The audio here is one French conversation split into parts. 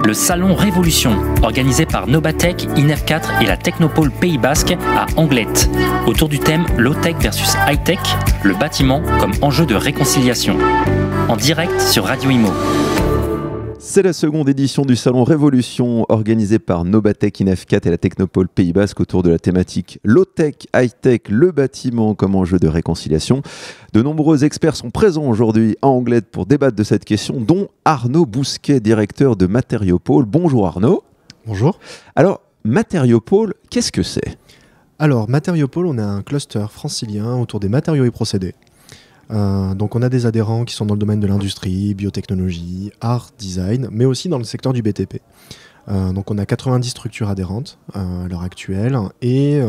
le salon Révolution, organisé par Nobatech, INEF4 et la Technopole Pays Basque à Anglet. Autour du thème Low-Tech versus High-Tech, le bâtiment comme enjeu de réconciliation. En direct sur Radio Imo. C'est la seconde édition du salon Révolution organisée par Nobatech, INEF4 et la Technopole Pays Basque autour de la thématique Low-Tech, High-Tech, le bâtiment comme enjeu de réconciliation. De nombreux experts sont présents aujourd'hui à Anglet pour débattre de cette question, dont Arnaud Bousquet, directeur de Matériopole. Bonjour Arnaud. Bonjour. Alors, Matériopole, qu'est-ce que c'est ? Alors, Matériopole, on a un cluster francilien autour des matériaux et procédés. Donc on a des adhérents qui sont dans le domaine de l'industrie, biotechnologie, art, design, mais aussi dans le secteur du BTP. Donc on a 90 structures adhérentes à l'heure actuelle et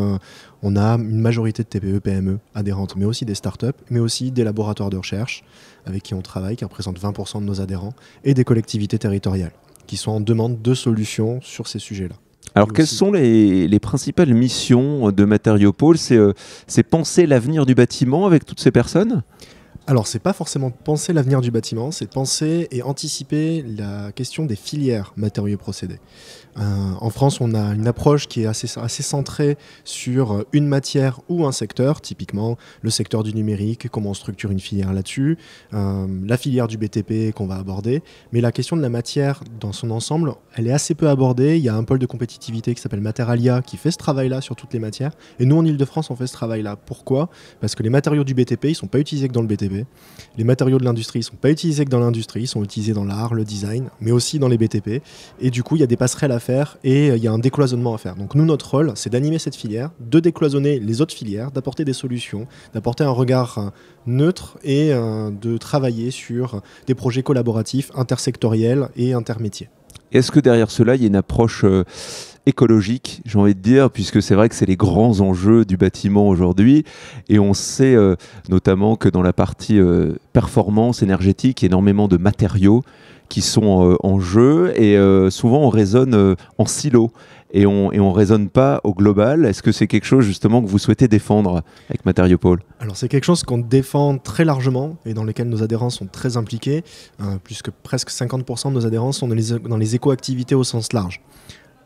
on a une majorité de TPE, PME adhérentes, mais aussi des startups, mais aussi des laboratoires de recherche avec qui on travaille, qui représentent 20% de nos adhérents, et des collectivités territoriales qui sont en demande de solutions sur ces sujets-là. Alors, quelles sont les principales missions de Matériopole ? C'est penser l'avenir du bâtiment avec toutes ces personnes ? Alors, c'est pas forcément penser l'avenir du bâtiment, c'est penser et anticiper la question des filières matériaux et procédés. En France, on a une approche qui est assez centrée sur une matière ou un secteur, typiquement le secteur du numérique, comment on structure une filière là-dessus, la filière du BTP qu'on va aborder. Mais la question de la matière dans son ensemble, elle est assez peu abordée. Il y a un pôle de compétitivité qui s'appelle Materalia qui fait ce travail-là sur toutes les matières. Et nous, en Ile-de-France, on fait ce travail-là. Pourquoi ? Parce que les matériaux du BTP, ils ne sont pas utilisés que dans le BTP. Les matériaux de l'industrie ne sont pas utilisés que dans l'industrie, ils sont utilisés dans l'art, le design, mais aussi dans les BTP. Et du coup, il y a des passerelles à faire et il y a un décloisonnement à faire. Donc nous, notre rôle, c'est d'animer cette filière, de décloisonner les autres filières, d'apporter des solutions, d'apporter un regard neutre et de travailler sur des projets collaboratifs, intersectoriels et intermétiers. Est-ce que derrière cela, il y a une approche écologique, j'ai envie de dire, puisque c'est vrai que c'est les grands enjeux du bâtiment aujourd'hui, et on sait notamment que dans la partie performance énergétique, il y a énormément de matériaux qui sont en jeu, et souvent on raisonne en silo, et on raisonne pas au global. Est-ce que c'est quelque chose justement que vous souhaitez défendre avec Matériopole ? Alors c'est quelque chose qu'on défend très largement et dans lequel nos adhérents sont très impliqués, puisque presque 50% de nos adhérents sont dans les éco-activités au sens large.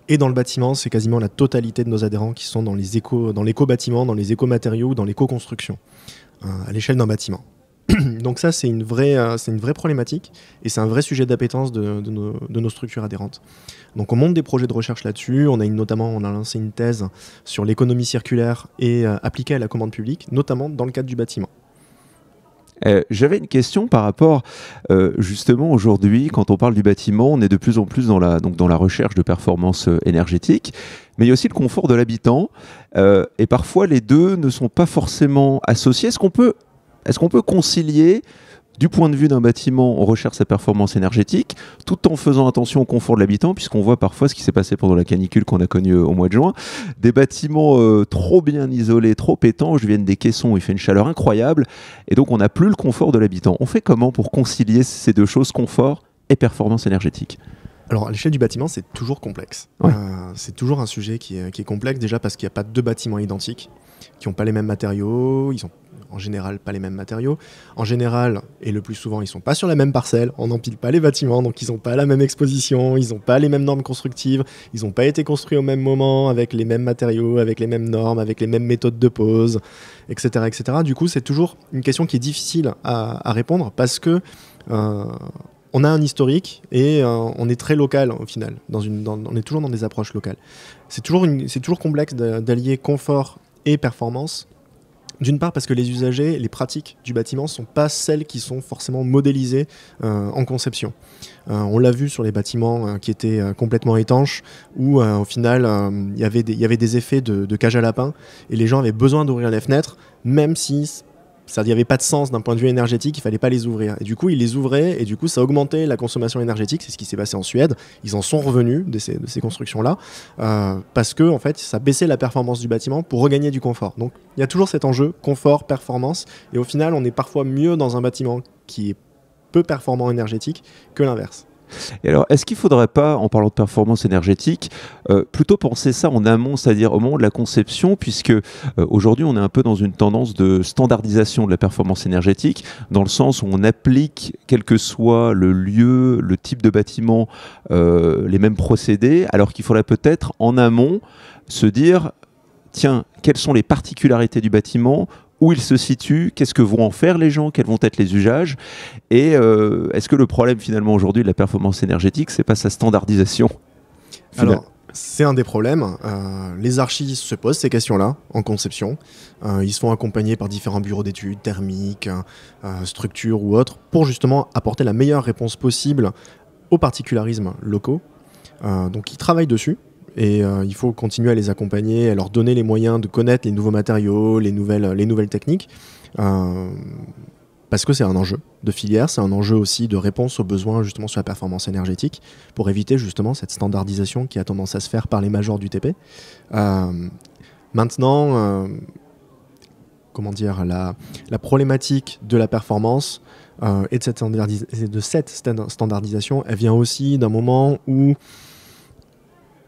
Et dans le bâtiment, c'est quasiment la totalité de nos adhérents qui sont dans l'éco-bâtiment, dans les éco-matériaux, dans l'éco-construction, à l'échelle d'un bâtiment. Donc ça, c'est une vraie problématique et c'est un vrai sujet d'appétence de nos structures adhérentes. Donc on monte des projets de recherche là-dessus. On a lancé une thèse sur l'économie circulaire et appliquée à la commande publique, notamment dans le cadre du bâtiment. J'avais une question par rapport, justement, aujourd'hui, quand on parle du bâtiment, on est de plus en plus dans la recherche de performance énergétique, mais il y a aussi le confort de l'habitant, et parfois les deux ne sont pas forcément associés. Est-ce qu'on peut concilier, du point de vue d'un bâtiment, on recherche sa performance énergétique, tout en faisant attention au confort de l'habitant, puisqu'on voit parfois ce qui s'est passé pendant la canicule qu'on a connue au mois de juin, des bâtiments trop bien isolés, trop étanches, viennent des caissons où il fait une chaleur incroyable, et donc on n'a plus le confort de l'habitant. On fait comment pour concilier ces deux choses, confort et performance énergétique ? Alors, à l'échelle du bâtiment, c'est toujours complexe. Ouais. C'est toujours un sujet qui est complexe, déjà parce qu'il n'y a pas deux bâtiments identiques, qui n'ont pas les mêmes matériaux, ils ont en général pas les mêmes matériaux. En général, et le plus souvent, ils ne sont pas sur la même parcelle, on n'empile pas les bâtiments, donc ils n'ont pas la même exposition, ils n'ont pas les mêmes normes constructives, ils n'ont pas été construits au même moment, avec les mêmes matériaux, avec les mêmes normes, avec les mêmes méthodes de pose, etc. etc. Du coup, c'est toujours une question qui est difficile à répondre parce que on a un historique et on est très local au final. On est toujours dans des approches locales. C'est toujours complexe d'allier confort et performance. D'une part parce que les usagers, les pratiques du bâtiment ne sont pas celles qui sont forcément modélisées en conception. On l'a vu sur les bâtiments qui étaient complètement étanches où au final il y avait des effets de cage à lapin et les gens avaient besoin d'ouvrir les fenêtres même si ça n'y avait pas de sens d'un point de vue énergétique, il ne fallait pas les ouvrir. Et du coup, ils les ouvraient et du coup, ça augmentait la consommation énergétique. C'est ce qui s'est passé en Suède. Ils en sont revenus de ces constructions-là parce que en fait, ça baissait la performance du bâtiment pour regagner du confort. Donc, il y a toujours cet enjeu confort, performance. Et au final, on est parfois mieux dans un bâtiment qui est peu performant énergétique que l'inverse. Et alors, est-ce qu'il ne faudrait pas, en parlant de performance énergétique, plutôt penser ça en amont, c'est-à-dire au moment de la conception, puisque aujourd'hui, on est un peu dans une tendance de standardisation de la performance énergétique, dans le sens où on applique, quel que soit le lieu, le type de bâtiment, les mêmes procédés, alors qu'il faudrait peut-être, en amont, se dire, tiens, quelles sont les particularités du bâtiment ? Où il se situe, qu'est-ce que vont en faire les gens, quels vont être les usages, et est-ce que le problème finalement aujourd'hui de la performance énergétique, c'est pas sa standardisation finale? Alors, c'est un des problèmes. Les archis se posent ces questions-là en conception. Ils se font accompagner par différents bureaux d'études, thermiques, structures ou autres, pour justement apporter la meilleure réponse possible aux particularismes locaux. Donc ils travaillent dessus. Et il faut continuer à les accompagner, à leur donner les moyens de connaître les nouveaux matériaux, les nouvelles techniques, parce que c'est un enjeu de filière, c'est un enjeu aussi de réponse aux besoins justement sur la performance énergétique, pour éviter justement cette standardisation qui a tendance à se faire par les majors du TP. Maintenant, comment dire, la problématique de la performance et de cette standardisation, elle vient aussi d'un moment où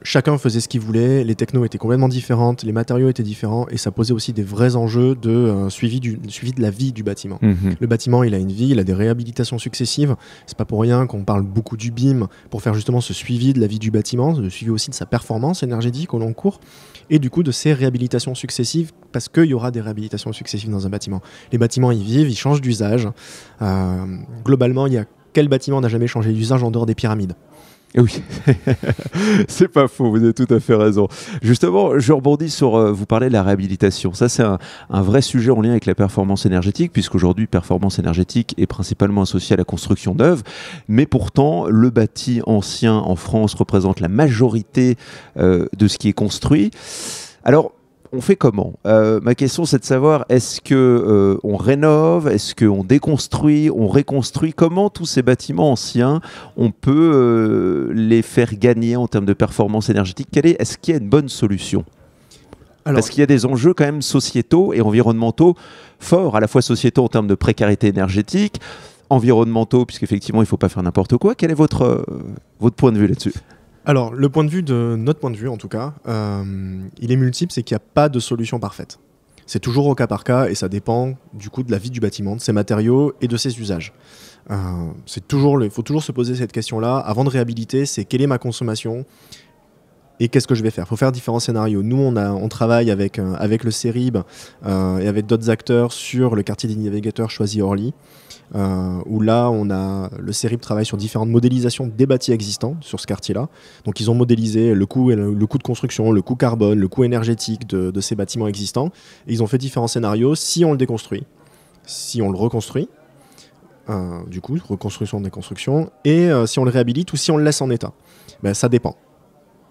chacun faisait ce qu'il voulait, les technos étaient complètement différentes, les matériaux étaient différents, et ça posait aussi des vrais enjeux de suivi de la vie du bâtiment. Le bâtiment, il a une vie, il a des réhabilitations successives. C'est pas pour rien qu'on parle beaucoup du BIM pour faire justement ce suivi de la vie du bâtiment, le suivi aussi de sa performance énergétique au long cours, et du coup de ses réhabilitations successives, parce qu'il y aura des réhabilitations successives dans un bâtiment. Les bâtiments, ils vivent, ils changent d'usage. Globalement, quel bâtiment n'a jamais changé d'usage en dehors des pyramides ? Oui, c'est pas faux, vous avez tout à fait raison. Justement, je rebondis sur, vous parlez de la réhabilitation. Ça, c'est un vrai sujet en lien avec la performance énergétique, puisqu'aujourd'hui, performance énergétique est principalement associée à la construction neuve. Mais pourtant, le bâti ancien en France représente la majorité de ce qui est construit. Alors, on fait comment ? Ma question, c'est de savoir, est-ce qu'on rénove, est-ce qu'on déconstruit, on réconstruit ? Comment tous ces bâtiments anciens, on peut les faire gagner en termes de performance énergétique ? Est-ce qu'il y a une bonne solution ? Parce qu'il y a des enjeux quand même sociétaux et environnementaux forts, à la fois sociétaux en termes de précarité énergétique, environnementaux, puisqu'effectivement, il ne faut pas faire n'importe quoi. Quel est votre point de vue là-dessus ? Alors, notre point de vue en tout cas, il est multiple, c'est qu'il n'y a pas de solution parfaite. C'est toujours au cas par cas et ça dépend du coup de la vie du bâtiment, de ses matériaux et de ses usages. Il faut toujours se poser cette question-là. Avant de réhabiliter, c'est quelle est ma consommation et qu'est-ce que je vais faire ? Il faut faire différents scénarios. Nous, on travaille avec le CERIB et avec d'autres acteurs sur le quartier des navigateurs Choisy-Orly. Où là, le CERIB travaille sur différentes modélisations des bâtis existants sur ce quartier-là. Donc, ils ont modélisé le coût de construction, le coût carbone, le coût énergétique de ces bâtiments existants. Et ils ont fait différents scénarios. Si on le déconstruit, si on le reconstruit, du coup, reconstruction, déconstruction, et si on le réhabilite ou si on le laisse en état. Ben, ça dépend.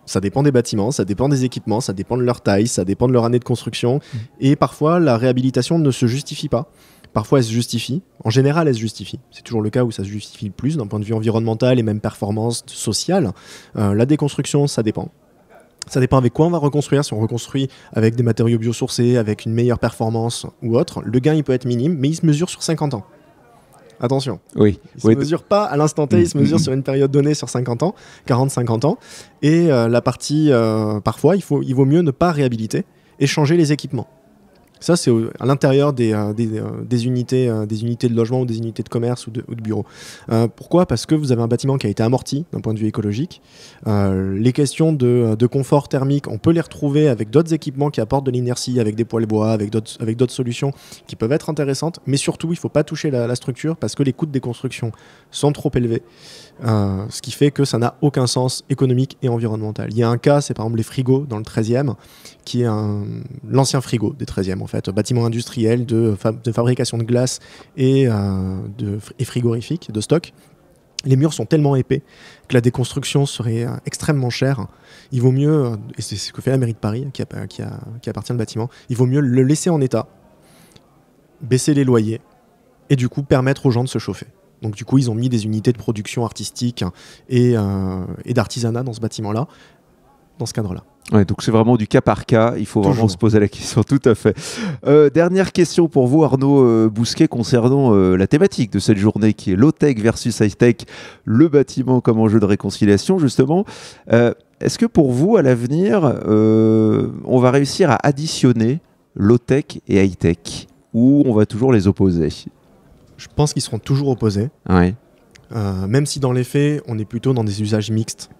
Ça dépend des bâtiments, ça dépend des équipements, ça dépend de leur taille, ça dépend de leur année de construction. Et parfois, la réhabilitation ne se justifie pas. Parfois, elle se justifie. En général, elle se justifie. C'est toujours le cas où ça se justifie le plus d'un point de vue environnemental et même performance sociale. La déconstruction, ça dépend. Ça dépend avec quoi on va reconstruire. Si on reconstruit avec des matériaux biosourcés, avec une meilleure performance ou autre, le gain, il peut être minime, mais il se mesure sur 50 ans. Attention. Oui. Il ne se mesure pas à l'instant T, il se mesure sur une période donnée sur 50 ans, 40-50 ans. Et la partie, parfois, il vaut mieux ne pas réhabiliter et changer les équipements. Ça, c'est à l'intérieur des unités de logement ou des unités de commerce ou de bureaux. Pourquoi ? Parce que vous avez un bâtiment qui a été amorti d'un point de vue écologique. Les questions de confort thermique, on peut les retrouver avec d'autres équipements qui apportent de l'inertie, avec des poêles bois, avec d'autres solutions qui peuvent être intéressantes. Mais surtout, il ne faut pas toucher la structure parce que les coûts de déconstruction sont trop élevés. Ce qui fait que ça n'a aucun sens économique et environnemental. Il y a un cas, c'est par exemple les frigos dans le 13e, qui est l'ancien frigo des 13e en fait, bâtiment industriel de fabrication de glace et frigorifique, de stock. Les murs sont tellement épais que la déconstruction serait extrêmement chère. Il vaut mieux, et c'est ce que fait la mairie de Paris qui appartient au bâtiment, il vaut mieux le laisser en état, baisser les loyers et du coup permettre aux gens de se chauffer. Donc du coup, ils ont mis des unités de production artistique et d'artisanat dans ce bâtiment-là. dans ce cadre-là. Ouais, donc c'est vraiment du cas par cas, il faut vraiment se poser la question, tout à fait. Dernière question pour vous, Arnaud Bousquet, concernant la thématique de cette journée qui est low-tech versus high-tech, le bâtiment comme enjeu de réconciliation justement. Est-ce que pour vous, à l'avenir, on va réussir à additionner low-tech et high-tech, ou on va toujours les opposer? Je pense qu'ils seront toujours opposés. Ouais. Même si dans les faits, on est plutôt dans des usages mixtes,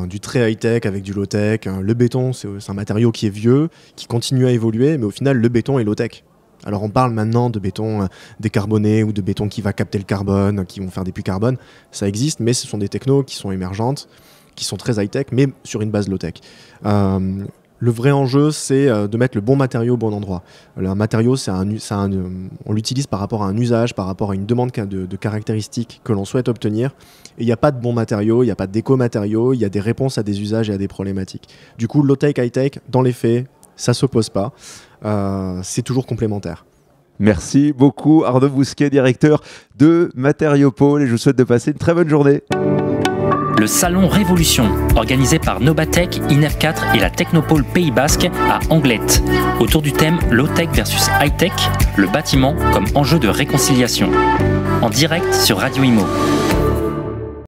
du très high-tech avec du low-tech. Le béton, c'est un matériau qui est vieux, qui continue à évoluer, mais au final, le béton est low-tech. Alors on parle maintenant de béton décarboné ou de béton qui va capter le carbone, qui vont faire des puits carbone. Ça existe, mais ce sont des technos qui sont émergentes, qui sont très high-tech, mais sur une base low-tech. Le vrai enjeu, c'est de mettre le bon matériau au bon endroit. Un matériau, on l'utilise par rapport à un usage, par rapport à une demande de caractéristiques que l'on souhaite obtenir. Et il n'y a pas de bons matériaux, il n'y a pas d'éco-matériaux, il y a des réponses à des usages et à des problématiques. Du coup, low-tech, high-tech, dans les faits, ça ne s'oppose pas. C'est toujours complémentaire. Merci beaucoup, Arnaud Bousquet, directeur de Matériopole, et je vous souhaite de passer une très bonne journée. Le salon Révolution, organisé par Nobatech, INEF4 et la Technopole Pays Basque à Anglet, autour du thème low-tech versus high-tech, le bâtiment comme enjeu de réconciliation. En direct sur Radio Imo.